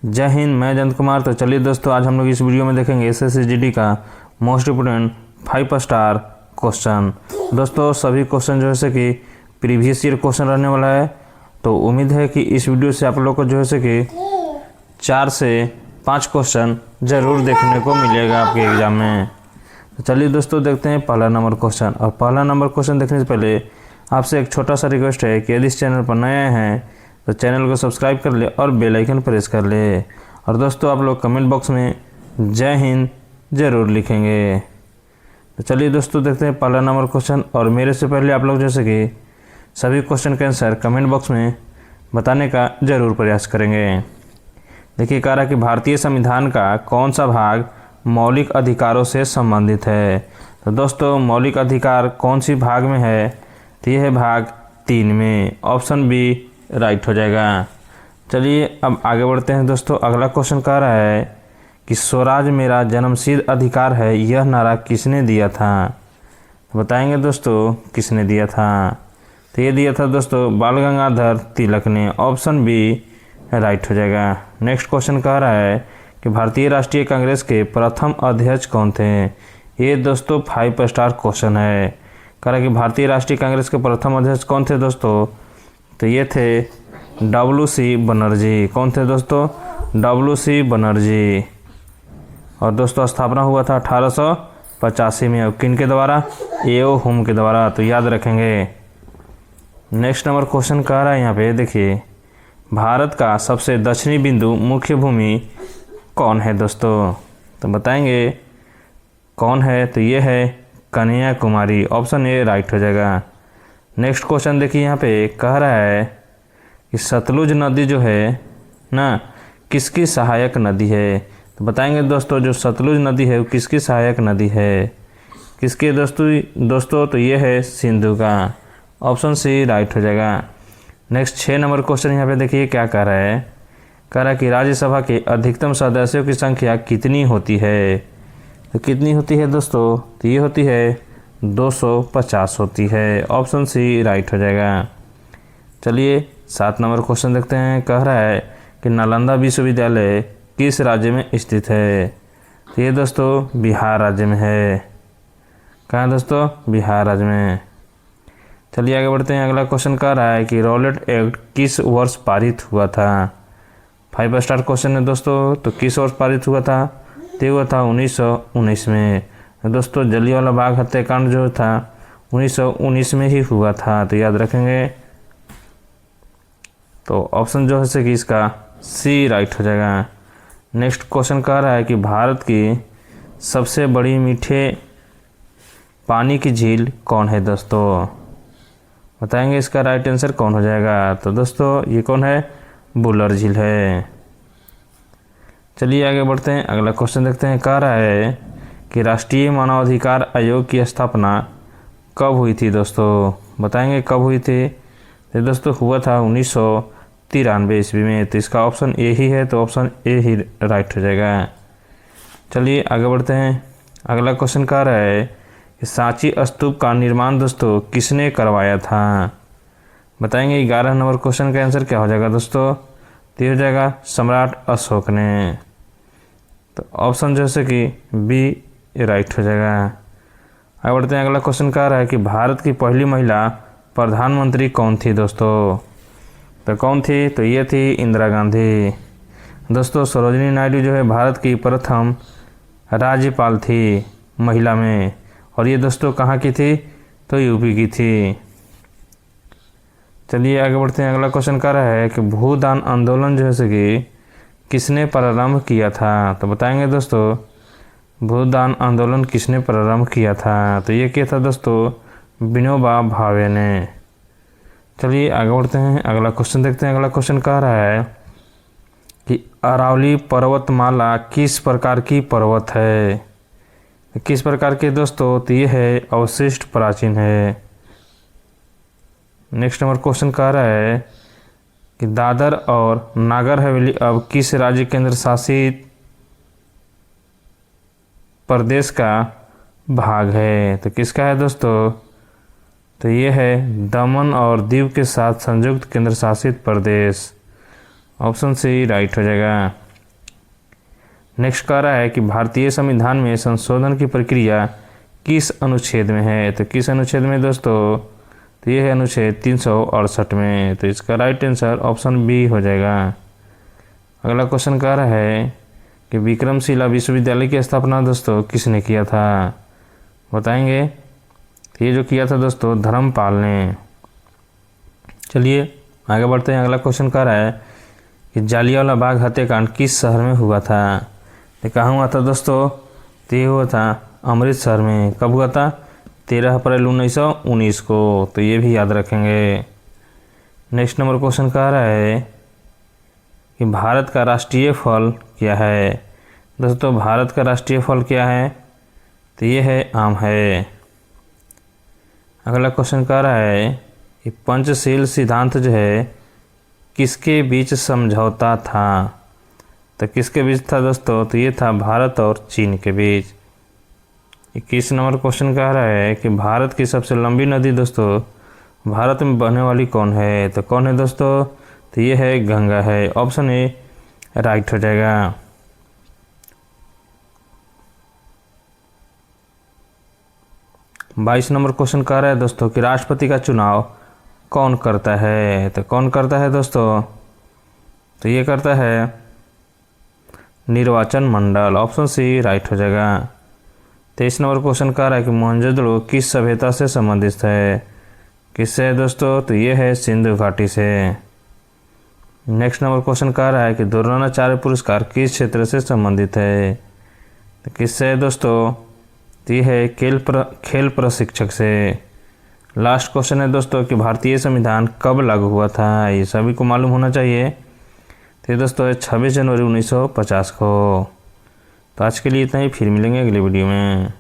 जय हिंद, मैं जयंत कुमार। तो चलिए दोस्तों, आज हम लोग इस वीडियो में देखेंगे एसएससी जीडी का मोस्ट इम्पोर्टेंट 5 स्टार क्वेश्चन। दोस्तों सभी क्वेश्चन जो है से कि प्रीवियस ईयर क्वेश्चन रहने वाला है। तो उम्मीद है कि इस वीडियो से आप लोग को जो है से कि 4 से 5 क्वेश्चन ज़रूर देखने को मिलेगा आपके एग्ज़ाम में। तो चलिए दोस्तों देखते हैं पहला नंबर क्वेश्चन। और पहला नंबर क्वेश्चन देखने से पहले आपसे एक छोटा सा रिक्वेस्ट है कि यदि इस चैनल पर नए हैं तो चैनल को सब्सक्राइब कर ले और बेल आइकन प्रेस कर ले। और दोस्तों आप लोग कमेंट बॉक्स में जय हिंद ज़रूर लिखेंगे। तो चलिए दोस्तों देखते हैं पहला नंबर क्वेश्चन। और मेरे से पहले आप लोग जैसे कि सभी क्वेश्चन के आंसर कमेंट बॉक्स में बताने का ज़रूर प्रयास करेंगे। देखिए कह रहा कि भारतीय संविधान का कौन सा भाग मौलिक अधिकारों से संबंधित है। तो दोस्तों मौलिक अधिकार कौन सी भाग में है, तो यह है भाग 3 में। ऑप्शन बी राइट हो जाएगा। चलिए अब आगे बढ़ते हैं दोस्तों। अगला क्वेश्चन कह रहा है कि स्वराज मेरा जन्मसिद्ध अधिकार है, यह नारा किसने दिया था। तो बताएंगे दोस्तों किसने दिया था। तो ये दिया था दोस्तों बाल गंगाधर तिलक ने। ऑप्शन बी राइट हो जाएगा। नेक्स्ट क्वेश्चन कह रहा है कि भारतीय राष्ट्रीय कांग्रेस के प्रथम अध्यक्ष कौन थे। ये दोस्तों 5 स्टार क्वेश्चन है। कह रहा है कि भारतीय राष्ट्रीय कांग्रेस के प्रथम अध्यक्ष कौन थे दोस्तों, तो ये थे WC बनर्जी। कौन थे दोस्तों, WC बनर्जी। और दोस्तों स्थापना हुआ था 1885 में। और किन के द्वारा, एओ हुम के द्वारा। तो याद रखेंगे। नेक्स्ट नंबर क्वेश्चन कह रहा है यहाँ पे देखिए, भारत का सबसे दक्षिणी बिंदु मुख्य भूमि कौन है दोस्तों। तो बताएंगे कौन है, तो ये है कन्याकुमारी। ऑप्शन ए राइट हो जाएगा। नेक्स्ट क्वेश्चन देखिए यहाँ पे कह रहा है कि सतलुज नदी जो है ना किसकी सहायक नदी है। तो बताएंगे दोस्तों जो सतलुज नदी है वो किसकी सहायक नदी है, किसके दोस्तों तो ये है सिंधु का। ऑप्शन सी राइट हो जाएगा। नेक्स्ट 6 नंबर क्वेश्चन यहाँ पे देखिए क्या कह रहा है। कह रहा है कि राज्यसभा के अधिकतम सदस्यों की संख्या कितनी होती है। तो कितनी होती है दोस्तों, तो ये होती है 250 होती है। ऑप्शन सी राइट हो जाएगा। चलिए 7 नंबर क्वेश्चन देखते हैं। कह रहा है कि नालंदा विश्वविद्यालय किस राज्य में स्थित है। तो ये दोस्तों बिहार राज्य में है। कहाँ दोस्तों, बिहार राज्य में। चलिए आगे बढ़ते हैं। अगला क्वेश्चन कह रहा है कि रॉलेट एक्ट किस वर्ष पारित हुआ था। 5 स्टार क्वेश्चन है दोस्तों। तो किस वर्ष पारित हुआ था, तो हुआ था 1919 में। दोस्तों जलियांवाला बाग हत्याकांड जो था 1919 में ही हुआ था। तो याद रखेंगे। तो ऑप्शन जो है से कि इसका सी राइट हो जाएगा। नेक्स्ट क्वेश्चन कह रहा है कि भारत की सबसे बड़ी मीठे पानी की झील कौन है दोस्तों। बताएंगे इसका राइट आंसर कौन हो जाएगा। तो दोस्तों ये कौन है, बुलर झील है। चलिए आगे बढ़ते हैं। अगला क्वेश्चन देखते हैं। कह रहा है कि राष्ट्रीय मानवाधिकार आयोग की स्थापना कब हुई थी दोस्तों। बताएंगे कब हुई थी। तो दोस्तों हुआ था 1993 ईस्वी में। तो इसका ऑप्शन ए ही है, तो ऑप्शन ए ही राइट हो जाएगा। चलिए आगे बढ़ते हैं। अगला क्वेश्चन कह रहा है कि सांची स्तूप का निर्माण दोस्तों किसने करवाया था। बताएंगे 11 नंबर क्वेश्चन का आंसर क्या हो जाएगा दोस्तों, तो हो जाएगा सम्राट अशोक ने। तो ऑप्शन जैसे कि बी राइट हो जाएगा। आगे बढ़ते हैं। अगला क्वेश्चन कह रहा है कि भारत की पहली महिला प्रधानमंत्री कौन थी दोस्तों। तो कौन थी, तो ये थी इंदिरा गांधी। दोस्तों सरोजिनी नायडू जो है भारत की प्रथम राज्यपाल थी महिला में। और ये दोस्तों कहाँ की थी, तो यूपी की थी। चलिए आगे बढ़ते हैं। अगला क्वेश्चन कह रहा है कि भूदान आंदोलन जो है कि किसने प्रारंभ किया था। तो बताएंगे दोस्तों भूदान आंदोलन किसने प्रारंभ किया था। तो ये क्या था दोस्तों, विनोबा भावे ने। चलिए आगे बढ़ते हैं। अगला क्वेश्चन देखते हैं। अगला क्वेश्चन कह रहा है कि अरावली पर्वतमाला किस प्रकार की पर्वत है। किस प्रकार के दोस्तों, तो ये है अवशिष्ट प्राचीन है। नेक्स्ट नंबर क्वेश्चन कह रहा है कि दादर और नागर हवेली अब किस राज्य केंद्र शासित प्रदेश का भाग है। तो किसका है दोस्तों, तो ये है दमन और दीव के साथ संयुक्त केंद्र शासित प्रदेश। ऑप्शन सी राइट हो जाएगा। नेक्स्ट कह रहा है कि भारतीय संविधान में संशोधन की प्रक्रिया किस अनुच्छेद में है। तो किस अनुच्छेद में दोस्तों, तो ये है अनुच्छेद 368 में। तो इसका राइट आंसर ऑप्शन बी हो जाएगा। अगला क्वेश्चन कह रहा है कि विक्रमशिला विश्वविद्यालय की स्थापना दोस्तों किसने किया था, बताएंगे। तो ये जो किया था दोस्तों धर्मपाल ने। चलिए आगे बढ़ते हैं। अगला क्वेश्चन कह रहा है कि जालियांवाला बाग हत्याकांड किस शहर में हुआ था। ये कहाँ हुआ था दोस्तों, तो ये हुआ था अमृतसर में। कब हुआ था, 13 अप्रैल 1919 को। तो ये भी याद रखेंगे। नेक्स्ट नंबर क्वेश्चन कह रहा है कि भारत का राष्ट्रीय फल क्या है। दोस्तों भारत का राष्ट्रीय फल क्या है, तो ये है आम है। अगला क्वेश्चन कह रहा है कि पंचशील सिद्धांत जो है किसके बीच समझौता था। तो किसके बीच था दोस्तों, तो ये था भारत और चीन के बीच। 21 नंबर क्वेश्चन कह रहा है कि भारत की सबसे लंबी नदी दोस्तों भारत में बहने वाली कौन है। तो कौन है दोस्तों, तो ये है गंगा है। ऑप्शन ए राइट हो जाएगा। बाईस नंबर क्वेश्चन कह रहा है दोस्तों कि राष्ट्रपति का चुनाव कौन करता है। तो कौन करता है दोस्तों, तो ये करता है निर्वाचन मंडल। ऑप्शन सी राइट हो जाएगा। 23 नंबर क्वेश्चन कह रहा है कि मोहनजोदड़ो किस सभ्यता से संबंधित है। किससे है दोस्तों, तो ये है सिंधु घाटी से। नेक्स्ट नंबर क्वेश्चन कह रहा है कि द्रोणाचार्य पुरस्कार किस क्षेत्र से संबंधित है। तो किससे है दोस्तों, तो ये है खेल प्रशिक्षक से। लास्ट क्वेश्चन है दोस्तों कि भारतीय संविधान कब लागू हुआ था। ये सभी को मालूम होना चाहिए। तो ये दोस्तों 26 जनवरी 1950 को। तो आज के लिए इतना ही, फिर मिलेंगे अगली वीडियो में।